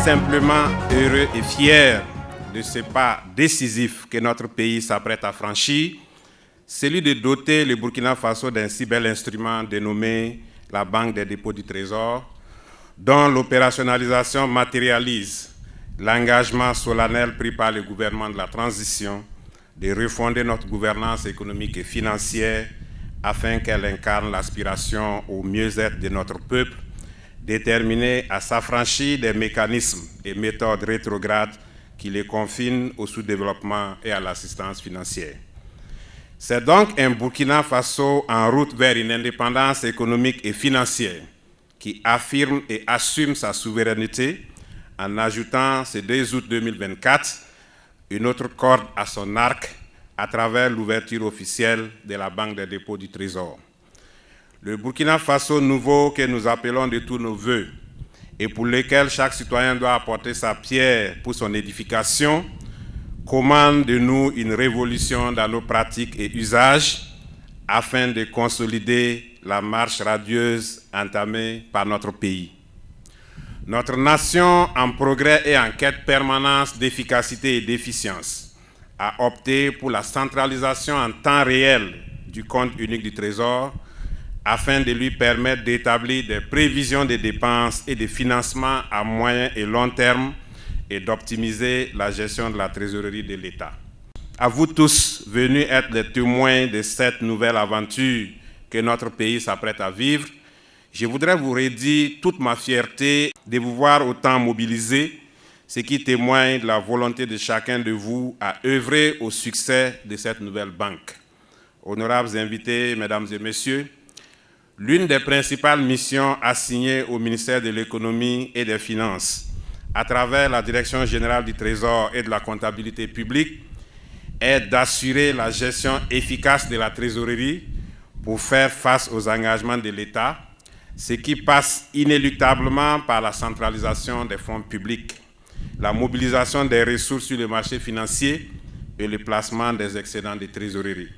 simplement heureux et fier de ce pas décisif que notre pays s'apprête à franchir, celui de doter le Burkina Faso d'un si bel instrument dénommé la Banque des dépôts du Trésor, dont l'opérationnalisation matérialise l'engagement solennel pris par le gouvernement de la transition de refonder notre gouvernance économique et financière afin qu'elle incarne l'aspiration au mieux-être de notre peuple, déterminé à s'affranchir des mécanismes et méthodes rétrogrades qui les confinent au sous-développement et à l'assistance financière. C'est donc un Burkina Faso en route vers une indépendance économique et financière qui affirme et assume sa souveraineté en ajoutant ce 2 août 2024 une autre corde à son arc à travers l'ouverture officielle de la Banque des dépôts du Trésor. Le Burkina Faso nouveau que nous appelons de tous nos voeux et pour lequel chaque citoyen doit apporter sa pierre pour son édification, commande de nous une révolution dans nos pratiques et usages afin de consolider la marche radieuse entamée par notre pays. Notre nation en progrès et en quête permanente d'efficacité et d'efficience a opté pour la centralisation en temps réel du compte unique du Trésor afin de lui permettre d'établir des prévisions de dépenses et de financement à moyen et long terme et d'optimiser la gestion de la trésorerie de l'État. À vous tous venus être les témoins de cette nouvelle aventure que notre pays s'apprête à vivre, je voudrais vous redire toute ma fierté de vous voir autant mobilisés, ce qui témoigne de la volonté de chacun de vous à œuvrer au succès de cette nouvelle banque. Honorables invités, mesdames et messieurs, l'une des principales missions assignées au ministère de l'Économie et des Finances à travers la Direction générale du Trésor et de la comptabilité publique est d'assurer la gestion efficace de la trésorerie pour faire face aux engagements de l'État, ce qui passe inéluctablement par la centralisation des fonds publics, la mobilisation des ressources sur le marché financier et le placement des excédents de trésorerie.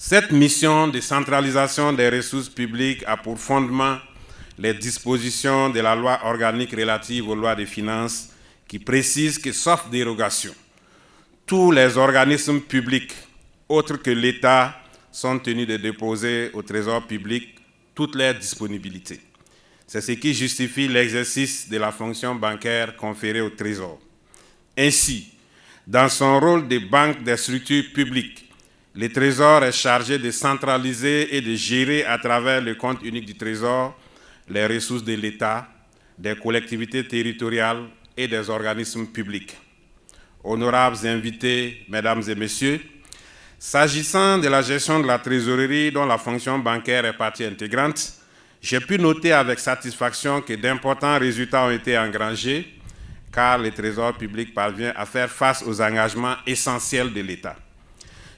Cette mission de centralisation des ressources publiques a pour fondement les dispositions de la loi organique relative aux lois des finances qui précise que, sauf dérogation, tous les organismes publics autres que l'État sont tenus de déposer au Trésor public toutes leurs disponibilités. C'est ce qui justifie l'exercice de la fonction bancaire conférée au Trésor. Ainsi, dans son rôle de banque des structures publiques, le Trésor est chargé de centraliser et de gérer à travers le compte unique du Trésor les ressources de l'État, des collectivités territoriales et des organismes publics. Honorables invités, mesdames et messieurs, s'agissant de la gestion de la trésorerie dont la fonction bancaire est partie intégrante, j'ai pu noter avec satisfaction que d'importants résultats ont été engrangés car le Trésor public parvient à faire face aux engagements essentiels de l'État.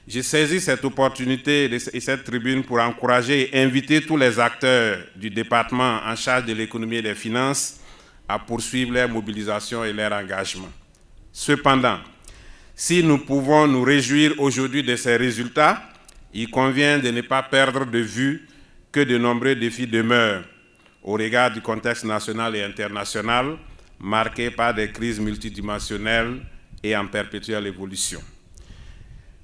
J'ai saisi cette opportunité et cette tribune pour encourager et inviter tous les acteurs du département en charge de l'économie et des finances à poursuivre leur mobilisation et leur engagement. Cependant, si nous pouvons nous réjouir aujourd'hui de ces résultats, il convient de ne pas perdre de vue que de nombreux défis demeurent au regard du contexte national et international marqué par des crises multidimensionnelles et en perpétuelle évolution.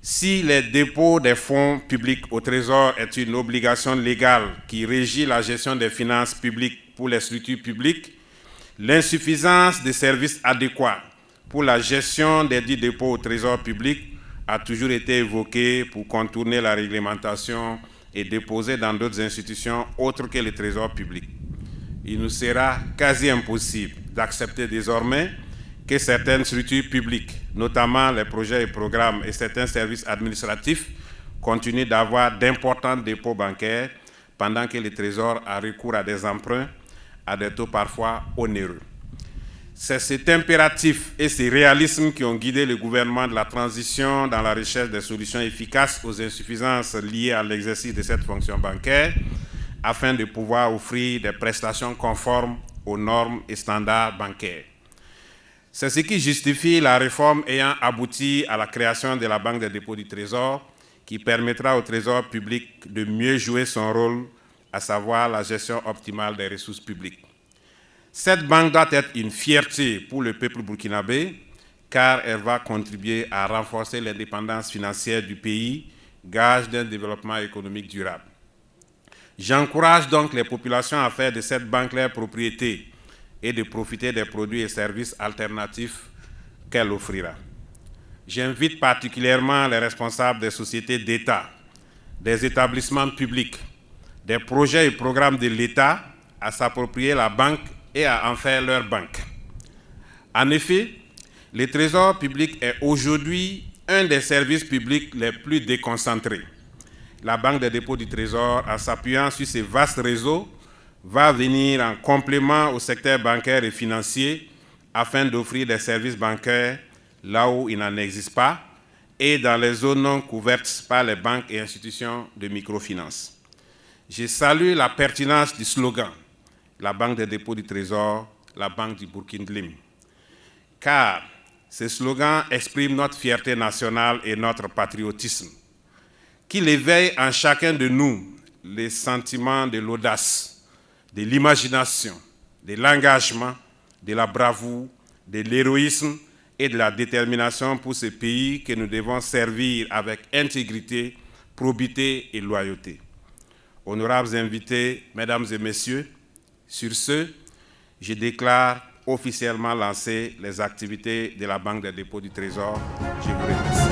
Si les dépôts des fonds publics au Trésor est une obligation légale qui régit la gestion des finances publiques pour les structures publiques, l'insuffisance de services adéquats pour la gestion des dits dépôts au Trésor public a toujours été évoquée pour contourner la réglementation et déposer dans d'autres institutions autres que le Trésor public. Il nous sera quasi impossible d'accepter désormais que certaines structures publiques, notamment les projets et programmes et certains services administratifs, continuent d'avoir d'importants dépôts bancaires pendant que le Trésor a recours à des emprunts à des taux parfois onéreux. C'est cet impératif et ce réalisme qui ont guidé le gouvernement de la transition dans la recherche des solutions efficaces aux insuffisances liées à l'exercice de cette fonction bancaire afin de pouvoir offrir des prestations conformes aux normes et standards bancaires. C'est ce qui justifie la réforme ayant abouti à la création de la Banque des dépôts du Trésor qui permettra au Trésor public de mieux jouer son rôle, à savoir la gestion optimale des ressources publiques. Cette banque doit être une fierté pour le peuple burkinabé, car elle va contribuer à renforcer l'indépendance financière du pays, gage d'un développement économique durable. J'encourage donc les populations à faire de cette banque leur propriété et de profiter des produits et services alternatifs qu'elle offrira. J'invite particulièrement les responsables des sociétés d'État, des établissements publics, des projets et programmes de l'État à s'approprier la banque et à en faire leur banque. En effet, le Trésor public est aujourd'hui un des services publics les plus déconcentrés. La Banque des dépôts du Trésor, en s'appuyant sur ces vastes réseaux, va venir en complément au secteur bancaire et financier afin d'offrir des services bancaires là où il n'en existe pas et dans les zones non couvertes par les banques et institutions de microfinance. Je salue la pertinence du slogan « La Banque des dépôts du Trésor, la Banque du Burkina Faso », car ce slogan exprime notre fierté nationale et notre patriotisme, qu'il éveille en chacun de nous les sentiments de l'audace, de l'imagination, de l'engagement, de la bravoure, de l'héroïsme et de la détermination pour ce pays que nous devons servir avec intégrité, probité et loyauté. Honorables invités, mesdames et messieurs, sur ce, je déclare officiellement lancer les activités de la Banque des dépôts du Trésor. Je vous remercie.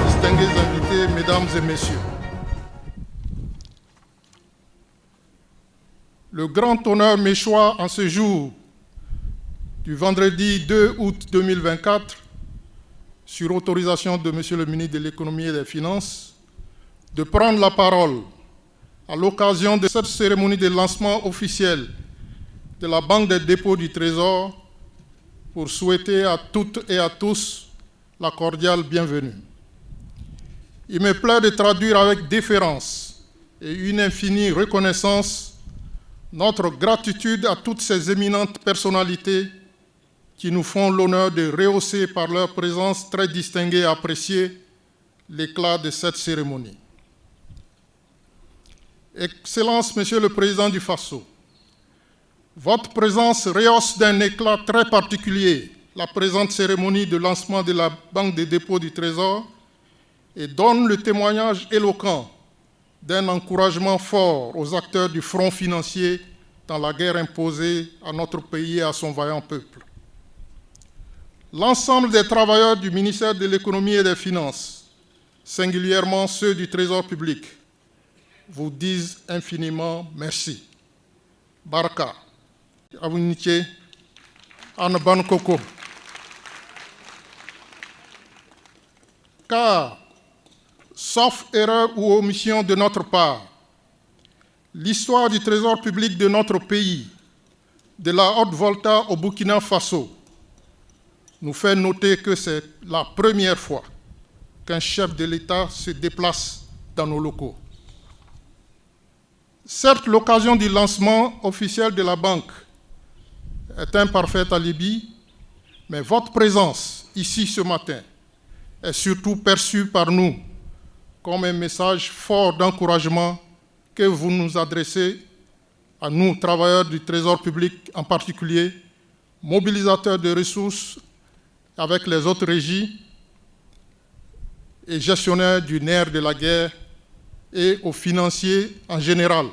Distingués invités, mesdames et messieurs, le grand honneur m'échoit en ce jour du vendredi 2 août 2024, sur autorisation de Monsieur le ministre de l'Économie et des Finances, de prendre la parole à l'occasion de cette cérémonie de lancement officiel de la Banque des dépôts du Trésor pour souhaiter à toutes et à tous la cordiale bienvenue. Il me plaît de traduire avec déférence et une infinie reconnaissance notre gratitude à toutes ces éminentes personnalités qui nous font l'honneur de rehausser par leur présence très distinguée et appréciée l'éclat de cette cérémonie. Excellence, Monsieur le Président du Faso, votre présence rehausse d'un éclat très particulier la présente cérémonie de lancement de la Banque des dépôts du Trésor et donne le témoignage éloquent d'un encouragement fort aux acteurs du front financier dans la guerre imposée à notre pays et à son vaillant peuple. L'ensemble des travailleurs du ministère de l'Économie et des Finances, singulièrement ceux du Trésor public, vous disent infiniment merci. Baraka, Abunitié, Anaban Koko. Car, sauf erreur ou omission de notre part, l'histoire du Trésor public de notre pays, de la Haute-Volta au Burkina Faso, nous fait noter que c'est la première fois qu'un chef de l'État se déplace dans nos locaux. Certes, l'occasion du lancement officiel de la banque est un parfait alibi, mais votre présence ici ce matin est surtout perçue par nous comme un message fort d'encouragement que vous nous adressez à nous, travailleurs du Trésor public en particulier, mobilisateurs de ressources avec les autres régies et gestionnaires du nerf de la guerre et aux financiers en général,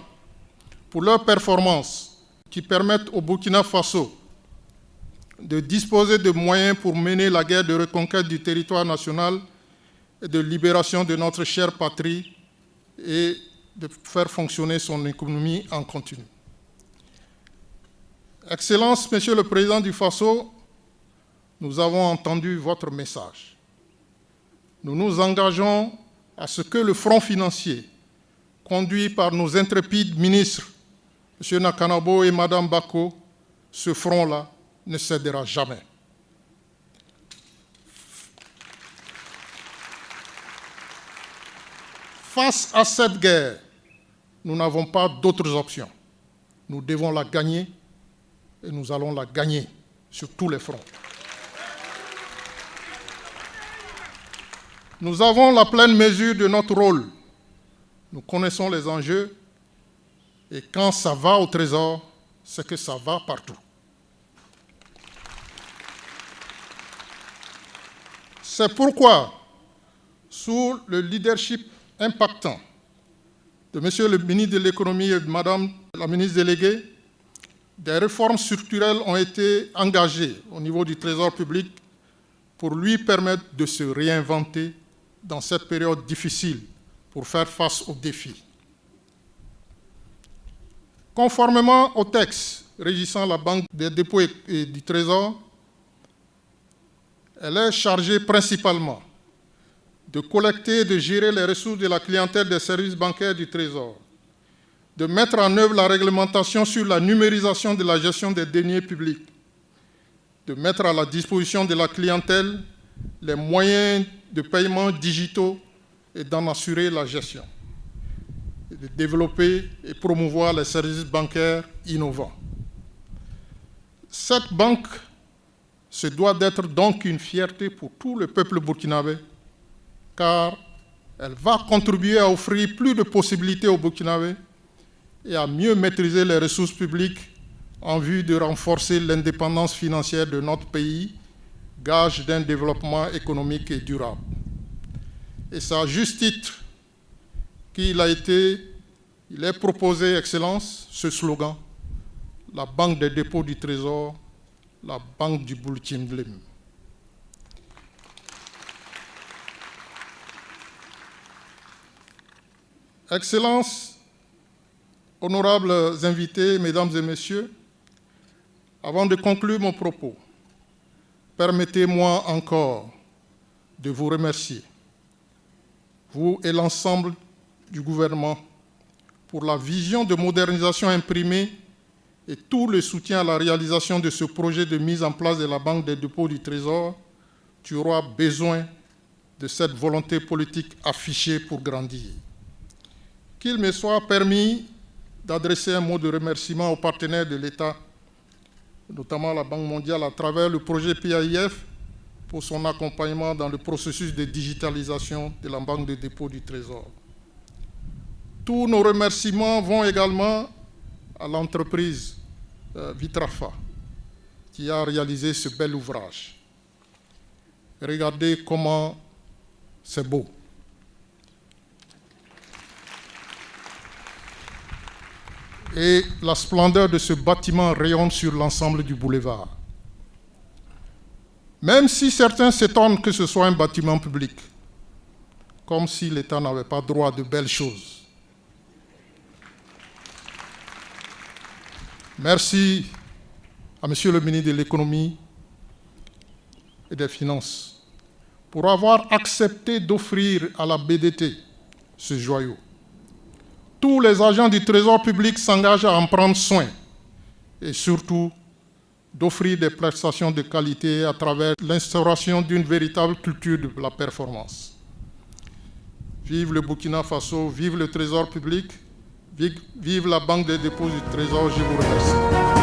pour leurs performances qui permettent au Burkina Faso de disposer de moyens pour mener la guerre de reconquête du territoire national et de libération de notre chère patrie et de faire fonctionner son économie en continu. Excellence, Monsieur le Président du Faso, nous avons entendu votre message. Nous nous engageons à ce que le front financier, conduit par nos intrépides ministres, M. Nakanabo et Mme Bako, ce front-là ne cédera jamais. Face à cette guerre, nous n'avons pas d'autres options. Nous devons la gagner et nous allons la gagner sur tous les fronts. Nous avons la pleine mesure de notre rôle. Nous connaissons les enjeux et quand ça va au Trésor, c'est que ça va partout. C'est pourquoi, sous le leadership impactant de M. le ministre de l'Économie et de Mme la ministre déléguée, des réformes structurelles ont été engagées au niveau du Trésor public pour lui permettre de se réinventer dans cette période difficile pour faire face aux défis. Conformément au texte régissant la Banque des dépôts et du Trésor, elle est chargée principalement de collecter et de gérer les ressources de la clientèle des services bancaires du Trésor, de mettre en œuvre la réglementation sur la numérisation de la gestion des deniers publics, de mettre à la disposition de la clientèle les moyens de paiement digitaux et d'en assurer la gestion, et de développer et promouvoir les services bancaires innovants. Cette banque se doit d'être donc une fierté pour tout le peuple burkinabé, car elle va contribuer à offrir plus de possibilités aux Burkinabés et à mieux maîtriser les ressources publiques en vue de renforcer l'indépendance financière de notre pays, gage d'un développement économique et durable. Et c'est à juste titre qu'il est proposé, Excellence, ce slogan, la Banque des dépôts du Trésor, la Banque du Bultimblem. Excellences, honorables invités, mesdames et messieurs, avant de conclure mon propos, permettez-moi encore de vous remercier, vous et l'ensemble du gouvernement, pour la vision de modernisation imprimée et tout le soutien à la réalisation de ce projet de mise en place de la Banque des dépôts du Trésor. Tu auras besoin de cette volonté politique affichée pour grandir. Qu'il me soit permis d'adresser un mot de remerciement aux partenaires de l'État, notamment la Banque mondiale, à travers le projet PAIF, pour son accompagnement dans le processus de digitalisation de la Banque des dépôts du Trésor. Tous nos remerciements vont également à l'entreprise Vitrafa, qui a réalisé ce bel ouvrage. Regardez comment c'est beau. Et la splendeur de ce bâtiment rayonne sur l'ensemble du boulevard. Même si certains s'étonnent que ce soit un bâtiment public, comme si l'État n'avait pas droit à de belles choses. Merci à Monsieur le ministre de l'Économie et des Finances pour avoir accepté d'offrir à la BDT ce joyau. Tous les agents du Trésor public s'engagent à en prendre soin et surtout d'offrir des prestations de qualité à travers l'instauration d'une véritable culture de la performance. Vive le Burkina Faso, vive le Trésor public, vive la Banque des dépôts du Trésor, je vous remercie.